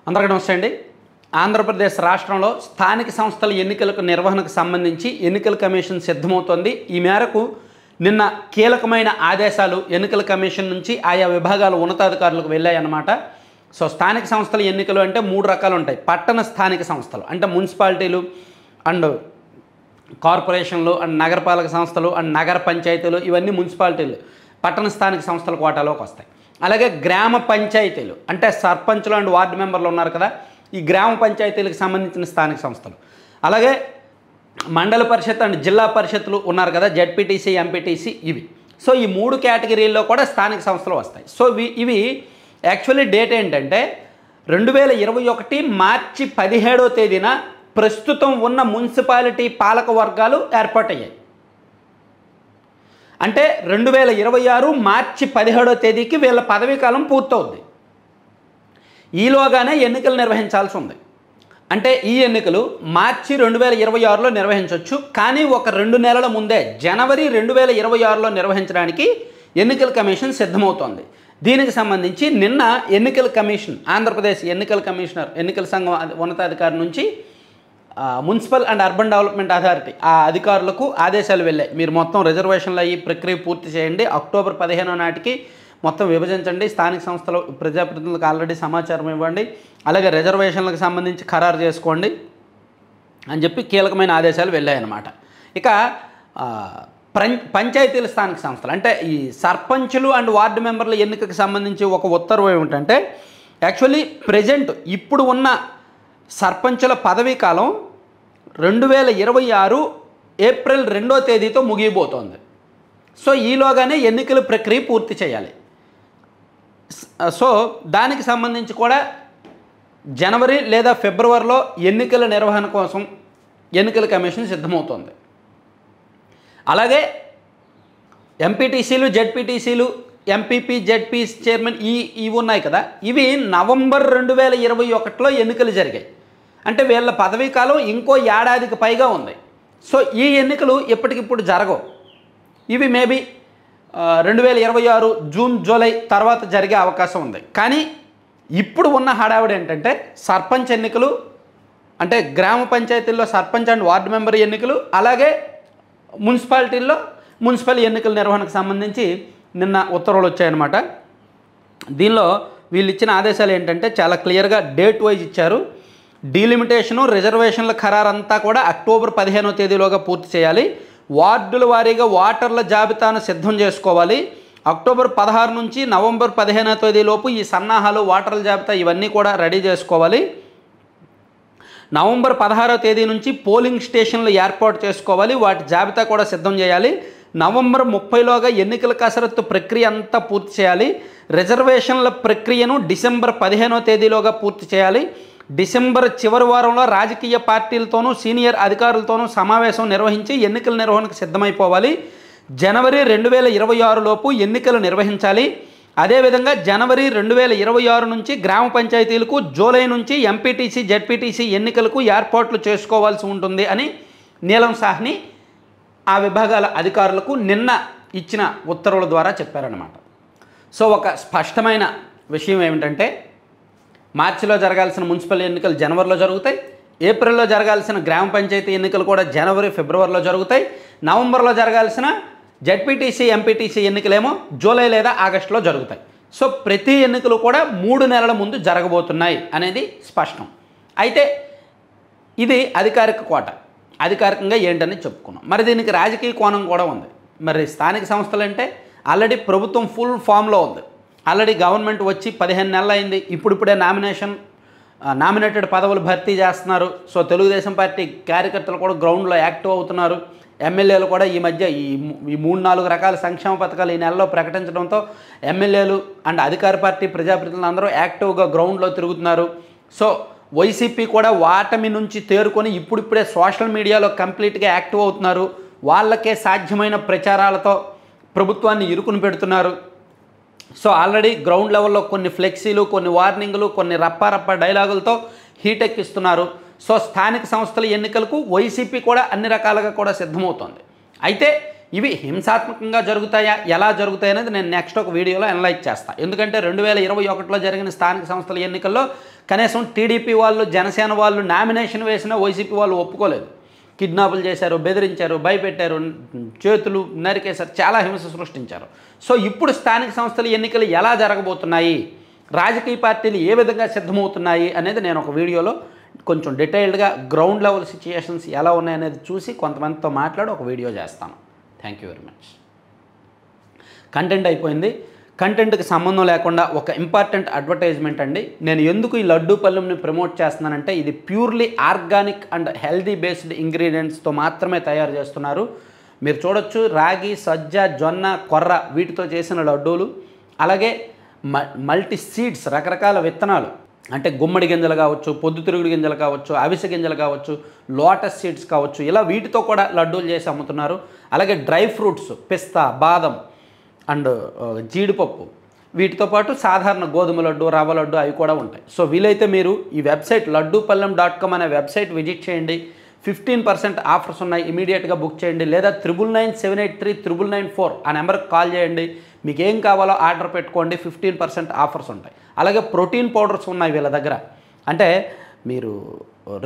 అందరికీ నమస్తే అండి. ఆంధ్రప్రదేశ్ రాష్ట్రంలో స్థానిక సంస్థల ఎన్నికలకు నిర్వహణకు సంబంధించి ఎన్నికల కమిషన్ సిద్ధమవుతోంది. ఈ మేరకు నిన్న కీలకమైన ఆదేశాలు ఎన్నికల కమిషన్ నుంచి ఆయా విభాగాల ఉన్నతాధికారులకు వెళ్ళాయన్నమాట. సో స్థానిక సంస్థల ఎన్నికలు అంటే మూడు రకాలు ఉంటాయి. పట్టణ స్థానిక సంస్థలు అంటే మున్సిపాలిటీలు అండ్ కార్పొరేషన్లు అండ్ నగరపాలక సంస్థలు అండ్ నగర పంచాయతీలు, ఇవన్నీ మున్సిపాలిటీలు పట్టణ స్థానిక సంస్థల కోటాలోకి వస్తాయి. అలాగే గ్రామ పంచాయతీలు అంటే సర్పంచులు అండ్ వార్డు మెంబర్లు ఉన్నారు కదా, ఈ గ్రామ పంచాయతీలకు సంబంధించిన స్థానిక సంస్థలు. అలాగే మండల పరిషత్ అండ్ జిల్లా పరిషత్తులు ఉన్నారు కదా, జెడ్పీటీసీ, ఎంపీటీసీ, ఇవి. సో ఈ మూడు కేటగిరీల్లో కూడా స్థానిక సంస్థలు వస్తాయి. సో ఇవి యాక్చువల్లీ డేట్ ఏంటంటే 2021 మార్చి 17వ తేదీన ప్రస్తుతం ఉన్న మున్సిపాలిటీ పాలక వర్గాలు ఏర్పాటయ్యాయి. అంటే 2026 మార్చి 17వ తేదీకి వీళ్ళ పదవీ కాలం పూర్తవుద్ది. ఈలోగానే ఎన్నికలు నిర్వహించాల్సి ఉంది. అంటే ఈ ఎన్నికలు మార్చి 2026లో నిర్వహించవచ్చు, కానీ ఒక 2 నెలల ముందే జనవరి 2026లో నిర్వహించడానికి ఎన్నికల కమిషన్ సిద్ధమవుతోంది. దీనికి సంబంధించి నిన్న ఎన్నికల కమిషన్, ఆంధ్రప్రదేశ్ ఎన్నికల కమిషనర్, ఎన్నికల సంఘం ఉన్నతాధికారి నుంచి municipal and urban development authority ఆ అధికారులకు ఆదేశాలు వెళ్ళాయి. మీరు మొత్తం రిజర్వేషన్లు అయ్యి ప్రక్రియ పూర్తి చేయండి, అక్టోబర్ 15వ నాటికి మొత్తం విభజించండి, స్థానిక సంస్థల ప్రజాప్రతినిధులకు ఆల్రెడీ సమాచారం ఇవ్వండి, అలాగే రిజర్వేషన్లకు సంబంధించి ఖరారు చేసుకోండి అని చెప్పి కీలకమైన ఆదేశాలు వెళ్ళాయన్నమాట. ఇక పంచాయతీల స్థానిక సంస్థలు అంటే ఈ సర్పంచులు అండ్ వార్డు మెంబర్ల ఎన్నికకు సంబంధించి ఒక ఉత్తర్వు ఏమిటంటే, యాక్చువల్లీ ప్రజెంట్ ఇప్పుడు ఉన్న సర్పంచుల పదవీ కాలం 2026 ఏప్రిల్ 2వ తేదీతో ముగియబోతోంది. సో ఈలోగానే ఎన్నికల ప్రక్రియ పూర్తి చేయాలి. సో దానికి సంబంధించి కూడా జనవరి లేదా ఫిబ్రవరిలో ఎన్నికల నిర్వహణ కోసం ఎన్నికల కమిషన్ సిద్ధమవుతోంది. అలాగే ఎంపీటీసీలు, జెడ్పీటీసీలు, ఎంపీపీ, జెడ్పీ చైర్మన్ ఇవి ఉన్నాయి కదా, ఇవి నవంబర్ 2021లో ఎన్నికలు జరిగాయి. అంటే వీళ్ళ పదవీ కాలం ఇంకో ఏడాదికి పైగా ఉంది. సో ఈ ఎన్నికలు ఎప్పటికిప్పుడు జరగవు. ఇవి మేబీ 2026 జూన్, జూలై తర్వాత జరిగే అవకాశం ఉంది. కానీ ఇప్పుడు ఉన్న హడావిడి ఏంటంటే సర్పంచ్ ఎన్నికలు, అంటే గ్రామ పంచాయతీల్లో సర్పంచ్ అండ్ వార్డు మెంబర్ ఎన్నికలు, అలాగే మున్సిపాలిటీల్లో మున్సిపల్ ఎన్నికల నిర్వహణకు సంబంధించి నిన్న ఉత్తర్వులు వచ్చాయన్నమాట. దీనిలో వీళ్ళు ఇచ్చిన ఆదేశాలు ఏంటంటే చాలా క్లియర్గా డేట్ వైజ్ ఇచ్చారు. డీలిమిటేషను, రిజర్వేషన్ల ఖరారు అంతా కూడా అక్టోబర్ 15వ తేదీలోగా పూర్తి చేయాలి. వార్డుల వారీగా ఓటర్ల జాబితాను సిద్ధం చేసుకోవాలి. అక్టోబర్ 16 నుంచి నవంబర్ 15వ తేదీలోపు ఈ సన్నాహాలు, ఓటర్ల జాబితా ఇవన్నీ కూడా రెడీ చేసుకోవాలి. నవంబర్ 16వ తేదీ నుంచి పోలింగ్ స్టేషన్లు ఏర్పాటు చేసుకోవాలి, వాటి జాబితా కూడా సిద్ధం చేయాలి. నవంబర్ 30లోగా ఎన్నికల కసరత్తు ప్రక్రియ అంతా పూర్తి చేయాలి. రిజర్వేషన్ల ప్రక్రియను డిసెంబర్ 15వ తేదీలోగా పూర్తి చేయాలి. డిసెంబర్ చివరి వారంలో రాజకీయ పార్టీలతోనూ సీనియర్ అధికారులతోనూ సమావేశం నిర్వహించి ఎన్నికల నిర్వహణకు సిద్ధమైపోవాలి. జనవరి 2026 లోపు ఎన్నికలు నిర్వహించాలి. అదేవిధంగా జనవరి 2026 నుంచి గ్రామ పంచాయతీలకు, జూలై నుంచి ఎంపీటీసీ, జెడ్పీటీసీ ఎన్నికలకు ఏర్పాట్లు చేసుకోవాల్సి ఉంటుంది అని నీలం సాహ్ని ఆ విభాగాల అధికారులకు నిన్న ఇచ్చిన ఉత్తర్వుల ద్వారా చెప్పారన్నమాట. సో ఒక స్పష్టమైన విషయం ఏమిటంటే, మార్చిలో జరగాల్సిన మున్సిపల్ ఎన్నికలు జనవరిలో జరుగుతాయి, ఏప్రిల్లో జరగాల్సిన గ్రామ పంచాయతీ ఎన్నికలు కూడా జనవరి, ఫిబ్రవరిలో జరుగుతాయి, నవంబర్లో జరగాల్సిన జెడ్పీటీసీ, ఎంపీటీసీ ఎన్నికలేమో జూలై లేదా ఆగస్టులో జరుగుతాయి. సో ప్రతి ఎన్నికలు కూడా 3 నెలల ముందు జరగబోతున్నాయి అనేది స్పష్టం. అయితే ఇది అధికారిక కోట, అధికారికంగా ఏంటని చెప్పుకున్నాం. మరి దీనికి రాజకీయ కోణం కూడా ఉంది. మరి స్థానిక సంస్థలు అంటే ఆల్రెడీ ప్రభుత్వం ఫుల్ ఫామ్లో ఉంది. ఆల్రెడీ గవర్నమెంట్ వచ్చి 15 నెలలు అయింది. ఇప్పుడిప్పుడే నామినేటెడ్ పదవులు భర్తీ చేస్తున్నారు. సో తెలుగుదేశం పార్టీ కార్యకర్తలు కూడా గ్రౌండ్లో యాక్టివ్ అవుతున్నారు. ఎమ్మెల్యేలు కూడా ఈ మధ్య ఈ 3-4 రకాల సంక్షేమ పథకాలు ఈ నెలలో ప్రకటించడంతో ఎమ్మెల్యేలు అండ్ అధికార పార్టీ ప్రజాప్రతినిధులు అందరూ యాక్టివ్గా గ్రౌండ్లో తిరుగుతున్నారు. సో వైసీపీ కూడా వాటమి నుంచి తేరుకొని ఇప్పుడిప్పుడే సోషల్ మీడియాలో కంప్లీట్గా యాక్టివ్ అవుతున్నారు. వాళ్ళకే సాధ్యమైన ప్రచారాలతో ప్రభుత్వాన్ని ఇరుకుని పెడుతున్నారు. సో ఆల్రెడీ గ్రౌండ్ లెవెల్లో కొన్ని ఫ్లెక్సీలు, కొన్ని వార్నింగ్లు, కొన్ని రప్ప డైలాగులతో హీట్ ఎక్కిస్తున్నారు. సో స్థానిక సంస్థల ఎన్నికలకు వైసీపీ కూడా అన్ని రకాలుగా కూడా సిద్ధమవుతోంది. అయితే ఇవి హింసాత్మకంగా జరుగుతాయా, ఎలా జరుగుతాయి అనేది నేను నెక్స్ట్ ఒక వీడియోలో అనలైజ్ చేస్తాను. ఎందుకంటే 2021లో జరిగిన స్థానిక సంస్థల ఎన్నికల్లో కనీసం టీడీపీ వాళ్ళు జనసేన వాళ్ళు నామినేషన్ వేసినా వైసీపీ వాళ్ళు ఒప్పుకోలేదు. కిడ్నాపులు చేశారు, బెదిరించారు, భయపెట్టారు, చేతులు నరికేశారు, చాలా హింస సృష్టించారు. సో ఇప్పుడు స్థానిక సంస్థల ఎన్నికలు ఎలా జరగబోతున్నాయి, రాజకీయ పార్టీలు ఏ విధంగా సిద్ధమవుతున్నాయి అనేది నేను ఒక వీడియోలో కొంచెం డీటెయిల్డ్గా గ్రౌండ్ లెవెల్ సిచ్యుయేషన్స్ ఎలా ఉన్నాయనేది చూసి కొంతమందితో మాట్లాడి ఒక వీడియో చేస్తాను. Thank you very much. Content అయిపోయింది. కంటెంట్కి సంబంధం లేకుండా ఒక ఇంపార్టెంట్ అడ్వర్టైజ్మెంట్ అండి. నేను ఎందుకు ఈ లడ్డూ పళ్ళెంని ప్రమోట్ చేస్తున్నానంటే ఇది purely organic and healthy based ఇంగ్రీడియంట్స్తో మాత్రమే తయారు చేస్తున్నారు. మీరు చూడొచ్చు, రాగి, సజ్జ, జొన్న, కొర్ర వీటితో చేసిన లడ్డూలు, అలాగే మల్టీ సీడ్స్, రకరకాల విత్తనాలు అంటే గుమ్మడి గింజలు కావచ్చు, పొద్దుతిరుగుడు గింజలు కావచ్చు, అవిసె గింజలు కావచ్చు, లోటస్ సీడ్స్ కావచ్చు, ఇలా వీటితో కూడా లడ్డూలు చేసి అమ్ముతున్నారు. అలాగే డ్రై ఫ్రూట్స్, పిస్తా, బాదం అండ్ జీడిపప్పు, వీటితో పాటు సాధారణ గోధుమ లడ్డు, రవ్వ లడ్డు అవి కూడా ఉంటాయి. సో వీలైతే మీరు ఈ వెబ్సైట్ laddupallam.com అనే వెబ్సైట్ విజిట్ చేయండి. 15% ఆఫర్స్ ఉన్నాయి, ఇమీడియట్గా బుక్ చేయండి. లేదా 9997839994 ఆ నెంబర్కి కాల్ చేయండి. మీకు ఏం కావాలో ఆర్డర్ పెట్టుకోండి, 15% ఆఫర్స్ ఉంటాయి. అలాగే ప్రోటీన్ పౌడర్స్ ఉన్నాయి వీళ్ళ దగ్గర. అంటే మీరు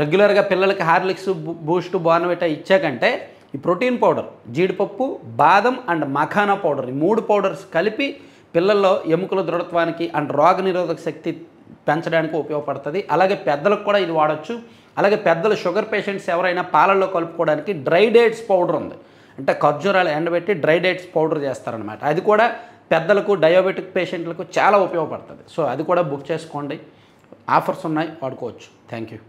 రెగ్యులర్గా పిల్లలకి హార్లిక్స్, బూస్ట్, బోర్న్విటా ఇచ్చాకంటే ఈ ప్రోటీన్ పౌడర్, జీడిపప్పు, బాదం అండ్ మఖానా పౌడర్, ఈ 3 పౌడర్స్ కలిపి పిల్లల్లో ఎముకల దృఢత్వానికి అండ్ రోగనిరోధక శక్తి పెంచడానికి ఉపయోగపడుతుంది. అలాగే పెద్దలకు కూడా ఇది వాడచ్చు. అలాగే పెద్దలు షుగర్ పేషెంట్స్ ఎవరైనా పాలల్లో కలుపుకోవడానికి డ్రై డేట్స్ పౌడర్ ఉంది. అంటే ఖర్జూరాలు ఎండబెట్టి డ్రై డేట్స్ పౌడర్ చేస్తారనమాట. అది కూడా పెద్దలకు, డయాబెటిక్ పేషెంట్లకు చాలా ఉపయోగపడుతుంది. సో అది కూడా బుక్ చేసుకోండి. ఆఫర్స్ ఉన్నాయి, వాడుకోవచ్చు. Thank you.